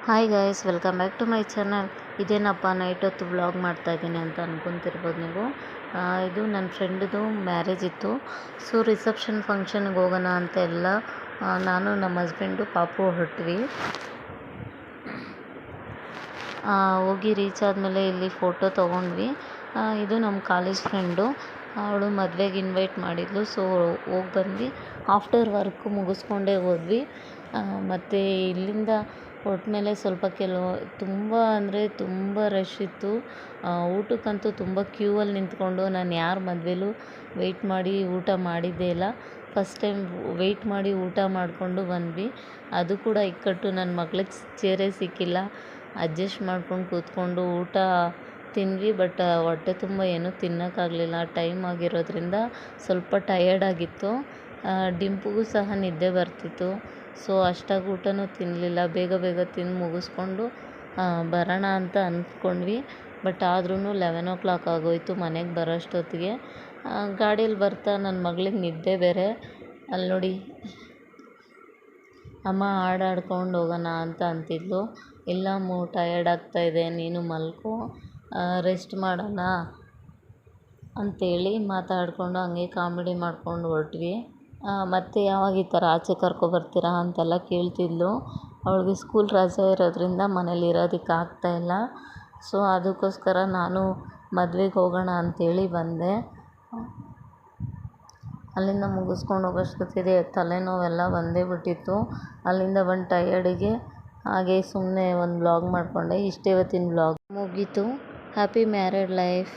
Hi guys, welcome back to my channel. ಇದೇನಪ್ಪ night ಹೊತ್ತು vlog ಮಾಡ್ತಾಯಿದ್ದೀನಿ ಅಂತ ಅಂದ್ಕೊತಿರ್ಬೋದು ನೀವು. ಇದು ನನ್ನ ಫ್ರೆಂಡ್ದು ಮ್ಯಾರೇಜ್ ಇತ್ತು. ಸೊ ರಿಸೆಪ್ಷನ್ ಫಂಕ್ಷನ್ಗೆ ಹೋಗೋಣ ಅಂತ ಎಲ್ಲ ನಾನು ನಮ್ಮ ಹಸ್ಬೆಂಡು ಪಾಪು ಹೊರಟ್ವಿ. ಹೋಗಿ ರೀಚ್ ಆದಮೇಲೆ ಇಲ್ಲಿ ಫೋಟೋ ತೊಗೊಂಡ್ವಿ. ಇದು ನಮ್ಮ ಕಾಲೇಜ್ ಫ್ರೆಂಡು, ಅವಳು ಮದುವೆಗೆ ಇನ್ವೈಟ್ ಮಾಡಿದ್ಲು. ಸೊ ಹೋಗಿ ಬಂದ್ವಿ. ಆಫ್ಟರ್ ವರ್ಕ್ ಮುಗಿಸ್ಕೊಂಡೇ ಹೋದ್ವಿ. ಮತ್ತು ಇಲ್ಲಿಂದ ಹೊರಟ್ಮೇಲೆ ಸ್ವಲ್ಪ ತುಂಬ ಅಂದರೆ ತುಂಬ ರಶ್ ಇತ್ತು. ಊಟಕ್ಕಂತೂ ತುಂಬ ಕ್ಯೂವಲ್ಲಿ ನಿಂತ್ಕೊಂಡು ನಾನು ಯಾರ ಮದುವೆಲೂ ವೆಯ್ಟ್ ಮಾಡಿ ಊಟ ಮಾಡಿದ್ದೇ ಇಲ್ಲ. ಫಸ್ಟ್ ಟೈಮ್ ವೆಯ್ಟ್ ಮಾಡಿ ಊಟ ಮಾಡಿಕೊಂಡು ಬಂದ್ವಿ. ಅದು ಕೂಡ ಇಕ್ಕಟ್ಟು, ನನ್ನ ಮಗಳಿಗೆ ಚೇರೇ ಸಿಕ್ಕಿಲ್ಲ. ಅಡ್ಜಸ್ಟ್ ಮಾಡ್ಕೊಂಡು ಕೂತ್ಕೊಂಡು ಊಟ ತಿಂದ್ವಿ. ಬಟ್ ಹೊಟ್ಟೆ ತುಂಬ ಏನೂ ತಿನ್ನೋಕ್ಕಾಗಲಿಲ್ಲ. ಟೈಮ್ ಆಗಿರೋದ್ರಿಂದ ಸ್ವಲ್ಪ ಟಯರ್ಡ್ ಆಗಿತ್ತು. ಡಿಂಪುಗೂ ಸಹ ನಿದ್ದೆ ಬರ್ತಿತ್ತು. ಸೊ ಅಷ್ಟಾಗಿ ಊಟನೂ ತಿನ್ನಲಿಲ್ಲ. ಬೇಗ ಬೇಗ ತಿಂದು ಮುಗಿಸ್ಕೊಂಡು ಬರೋಣ ಅಂತ ಅಂದ್ಕೊಂಡ್ವಿ. ಬಟ್ ಆದ್ರೂ 11 o'clock ಆಗೋಯಿತು ಮನೆಗೆ ಬರೋಷ್ಟೊತ್ತಿಗೆ. ಗಾಡೀಲಿ ಬರ್ತಾ ನನ್ನ ಮಗಳಿಗೆ ನಿದ್ದೆ ಬೇರೆ. ಅಲ್ಲಿ ನೋಡಿ, ಅಮ್ಮ ಹಾಡಾಡ್ಕೊಂಡು ಹೋಗೋಣ ಅಂತ ಅಂತಿದ್ಲು. ಇಲ್ಲ ಟಯರ್ಡ್ ಆಗ್ತಾಯಿದೆ, ನೀನು ಮಲ್ಕೋ, ರೆಸ್ಟ್ ಮಾಡೋಣ ಅಂತೇಳಿ ಮಾತಾಡಿಕೊಂಡು ಹಂಗೆ ಕಾಮಿಡಿ ಮಾಡ್ಕೊಂಡು ಹೊರಟ್ವಿ. ಮತ್ತು ಯಾವಾಗ ಈ ಥರ ಆಚೆ ಕರ್ಕೊಬರ್ತೀರಾ ಅಂತೆಲ್ಲ ಕೇಳ್ತಿದ್ಲು. ಅವಳಿಗೆ ಸ್ಕೂಲ್ ರಜೆ ಇರೋದ್ರಿಂದ ಮನೇಲಿ ಇರೋದಕ್ಕೆ ಆಗ್ತಾಯಿಲ್ಲ. ಸೊ ಅದಕ್ಕೋಸ್ಕರ ನಾನು ಮದುವೆಗೆ ಹೋಗೋಣ ಅಂಥೇಳಿ ಬಂದೆ. ಅಲ್ಲಿಂದ ಮುಗಿಸ್ಕೊಂಡು ಹೋಗೋಷ್ಟೊತ್ತಿಗೆ ತಲೆನೋವೆಲ್ಲ ಬಂದೇ ಬಿಟ್ಟಿತ್ತು. ಅಲ್ಲಿಂದ ಬಂದು ಟಯರ್ಡಿಗೆ ಹಾಗೆ ಸುಮ್ಮನೆ ಒಂದು ವ್ಲಾಗ್ ಮಾಡಿಕೊಂಡೆ. ಇಷ್ಟೇ ಇವತ್ತಿನ ವ್ಲಾಗ್ ಮುಗೀತು. Happy married life.